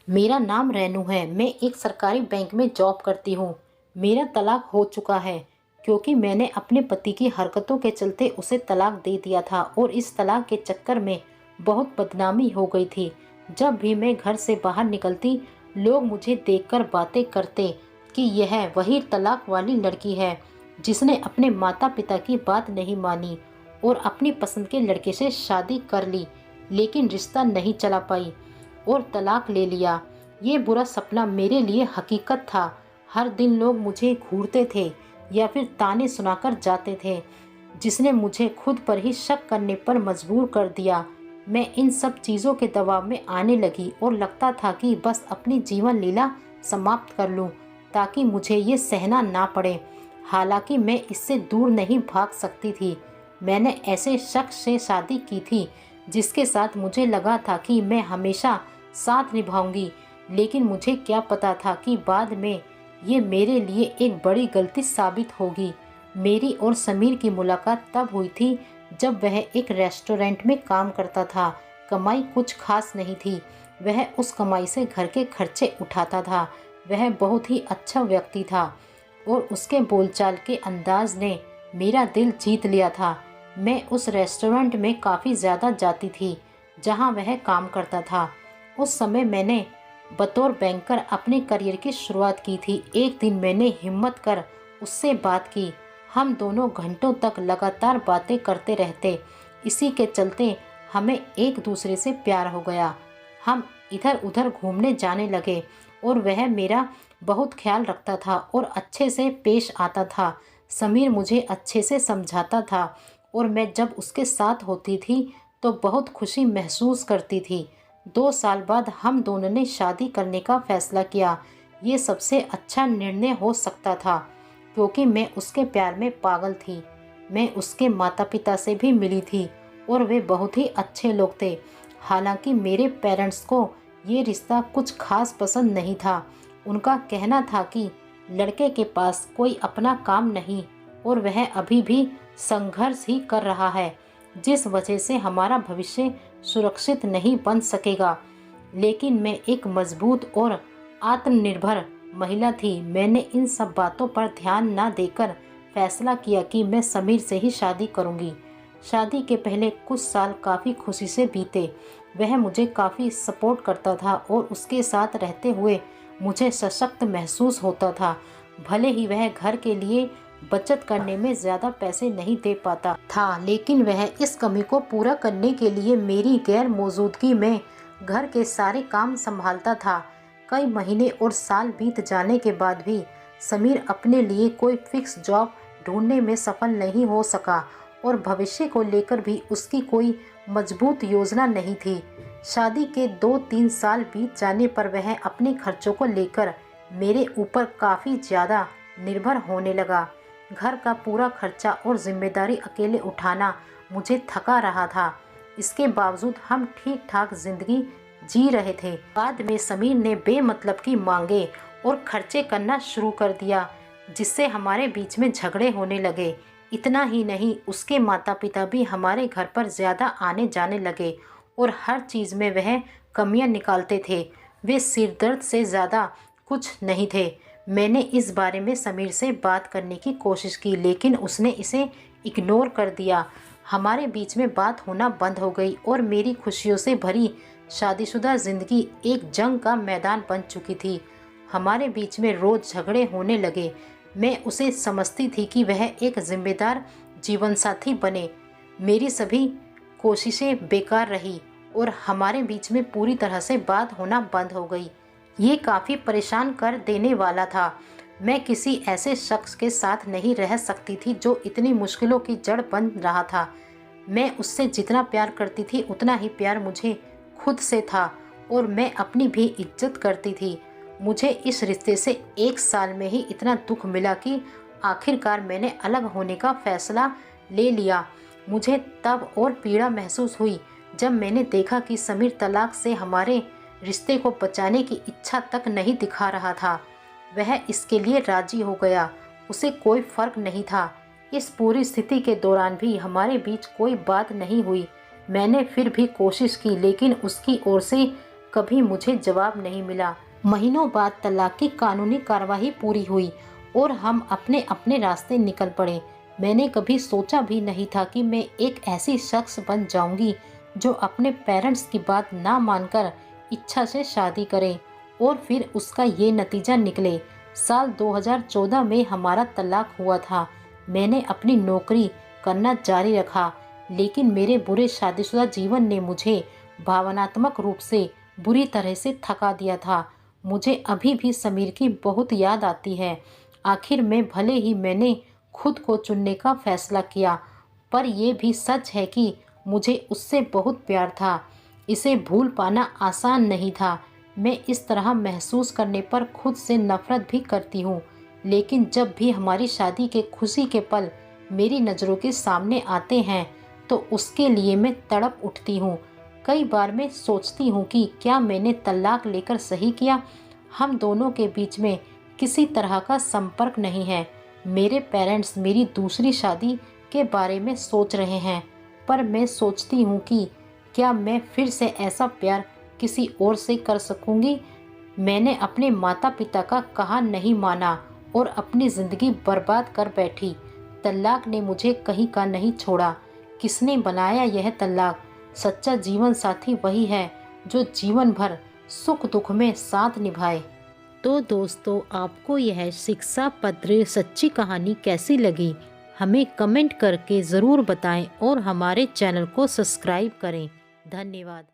मेरा नाम रेनू है। मैं एक सरकारी बैंक में जॉब करती हूँ। मेरा तलाक हो चुका है क्योंकि मैंने अपने पति की हरकतों के चलते उसे तलाक दे दिया था और इस तलाक के चक्कर में बहुत बदनामी हो गई थी। जब भी मैं घर से बाहर निकलती, लोग मुझे देखकर बातें करते कि यह वही तलाक वाली लड़की है जिसने अपने माता पिता की बात नहीं मानी और अपनी पसंद के लड़के से शादी कर ली, लेकिन रिश्ता नहीं चला पाई और तलाक ले लिया। ये बुरा सपना मेरे लिए हकीकत था। हर दिन लोग मुझे घूरते थे या फिर ताने सुनाकर जाते थे, जिसने मुझे खुद पर ही शक करने पर मजबूर कर दिया। मैं इन सब चीज़ों के दबाव में आने लगी और लगता था कि बस अपनी जीवन लीला समाप्त कर लूं ताकि मुझे ये सहना ना पड़े। हालांकि मैं इससे दूर नहीं भाग सकती थी। मैंने ऐसे शख्स से शादी की थी जिसके साथ मुझे लगा था कि मैं हमेशा साथ निभाऊंगी, लेकिन मुझे क्या पता था कि बाद में ये मेरे लिए एक बड़ी गलती साबित होगी। मेरी और समीर की मुलाकात तब हुई थी जब वह एक रेस्टोरेंट में काम करता था। कमाई कुछ खास नहीं थी। वह उस कमाई से घर के खर्चे उठाता था। वह बहुत ही अच्छा व्यक्ति था और उसके बोलचाल के अंदाज ने मेरा दिल जीत लिया था। मैं उस रेस्टोरेंट में काफ़ी ज़्यादा जाती थी जहां वह काम करता था। उस समय मैंने बतौर बैंकर अपने करियर की शुरुआत की थी। एक दिन मैंने हिम्मत कर उससे बात की। हम दोनों घंटों तक लगातार बातें करते रहते। इसी के चलते हमें एक दूसरे से प्यार हो गया। हम इधर उधर घूमने जाने लगे और वह मेरा बहुत ख्याल रखता था और अच्छे से पेश आता था। समीर मुझे अच्छे से समझाता था और मैं जब उसके साथ होती थी तो बहुत खुशी महसूस करती थी। 2 साल बाद हम दोनों ने शादी करने का फैसला किया। ये सबसे अच्छा निर्णय हो सकता था क्योंकि मैं उसके प्यार में पागल थी। मैं उसके माता पिता से भी मिली थी और वे बहुत ही अच्छे लोग थे। हालांकि मेरे पेरेंट्स को ये रिश्ता कुछ खास पसंद नहीं था। उनका कहना था कि लड़के के पास कोई अपना काम नहीं और वह अभी भी संघर्ष ही कर रहा है, जिस वजह से हमारा भविष्य सुरक्षित नहीं बन सकेगा। लेकिन मैं एक मजबूत और आत्मनिर्भर महिला थी। मैंने इन सब बातों पर ध्यान न देकर फैसला किया कि मैं समीर से ही शादी करूंगी। शादी के पहले कुछ साल काफ़ी खुशी से बीते। वह मुझे काफ़ी सपोर्ट करता था और उसके साथ रहते हुए मुझे सशक्त महसूस होता था। भले ही वह घर के लिए बचत करने में ज़्यादा पैसे नहीं दे पाता था, लेकिन वह इस कमी को पूरा करने के लिए मेरी गैर मौजूदगी में घर के सारे काम संभालता था। कई महीने और साल बीत जाने के बाद भी समीर अपने लिए कोई फिक्स जॉब ढूंढने में सफल नहीं हो सका और भविष्य को लेकर भी उसकी कोई मजबूत योजना नहीं थी। शादी के 2-3 साल बीत जाने पर वह अपने खर्चों को लेकर मेरे ऊपर काफ़ी ज़्यादा निर्भर होने लगा। घर का पूरा खर्चा और जिम्मेदारी अकेले उठाना मुझे थका रहा था। इसके बावजूद हम ठीक ठाक जिंदगी जी रहे थे। बाद में समीर ने बेमतलब की मांगे और खर्चे करना शुरू कर दिया, जिससे हमारे बीच में झगड़े होने लगे। इतना ही नहीं, उसके माता पिता भी हमारे घर पर ज़्यादा आने जाने लगे और हर चीज़ में वह कमियां निकालते थे। वे सिरदर्द से ज़्यादा कुछ नहीं थे। मैंने इस बारे में समीर से बात करने की कोशिश की, लेकिन उसने इसे इग्नोर कर दिया। हमारे बीच में बात होना बंद हो गई और मेरी खुशियों से भरी शादीशुदा ज़िंदगी एक जंग का मैदान बन चुकी थी। हमारे बीच में रोज़ झगड़े होने लगे। मैं उसे समझती थी कि वह एक जिम्मेदार जीवनसाथी बने। मेरी सभी कोशिशें बेकार रही और हमारे बीच में पूरी तरह से बात होना बंद हो गई। ये काफ़ी परेशान कर देने वाला था। मैं किसी ऐसे शख्स के साथ नहीं रह सकती थी जो इतनी मुश्किलों की जड़ बन रहा था। मैं उससे जितना प्यार करती थी उतना ही प्यार मुझे खुद से था और मैं अपनी भी इज्जत करती थी। मुझे इस रिश्ते से 1 साल में ही इतना दुख मिला कि आखिरकार मैंने अलग होने का फैसला ले लिया। मुझे तब और पीड़ा महसूस हुई जब मैंने देखा कि समीर तलाक से हमारे रिश्ते को बचाने की इच्छा तक नहीं दिखा रहा था। वह इसके लिए राजी हो गया। उसे कोई फर्क नहीं था। इस पूरी स्थिति के दौरान भी हमारे बीच कोई बात नहीं हुई। मैंने फिर भी कोशिश की, लेकिन उसकी ओर से कभी मुझे जवाब नहीं मिला। महीनों बाद तलाक की कानूनी कार्रवाई पूरी हुई और हम अपने अपने रास्ते निकल पड़े। मैंने कभी सोचा भी नहीं था कि मैं एक ऐसी शख्स बन जाऊंगी जो अपने पेरेंट्स की बात ना मानकर इच्छा से शादी करे और फिर उसका ये नतीजा निकले। साल 2014 में हमारा तलाक हुआ था। मैंने अपनी नौकरी करना जारी रखा, लेकिन मेरे बुरे शादीशुदा जीवन ने मुझे भावनात्मक रूप से बुरी तरह से थका दिया था। मुझे अभी भी समीर की बहुत याद आती है। आखिर में भले ही मैंने खुद को चुनने का फैसला किया, पर यह भी सच है कि मुझे उससे बहुत प्यार था। इसे भूल पाना आसान नहीं था। मैं इस तरह महसूस करने पर खुद से नफरत भी करती हूँ, लेकिन जब भी हमारी शादी के खुशी के पल मेरी नज़रों के सामने आते हैं तो उसके लिए मैं तड़प उठती हूँ। कई बार मैं सोचती हूँ कि क्या मैंने तलाक लेकर सही किया। हम दोनों के बीच में किसी तरह का संपर्क नहीं है। मेरे पेरेंट्स मेरी दूसरी शादी के बारे में सोच रहे हैं, पर मैं सोचती हूँ कि क्या मैं फिर से ऐसा प्यार किसी और से कर सकूँगी। मैंने अपने माता पिता का कहा नहीं माना और अपनी ज़िंदगी बर्बाद कर बैठी। तलाक ने मुझे कहीं का नहीं छोड़ा। किसने बनाया यह तलाक? सच्चा जीवन साथी वही है जो जीवन भर सुख दुख में साथ निभाए। तो दोस्तों, आपको यह शिक्षा पत्र सच्ची कहानी कैसी लगी हमें कमेंट करके ज़रूर बताएं और हमारे चैनल को सब्सक्राइब करें। धन्यवाद।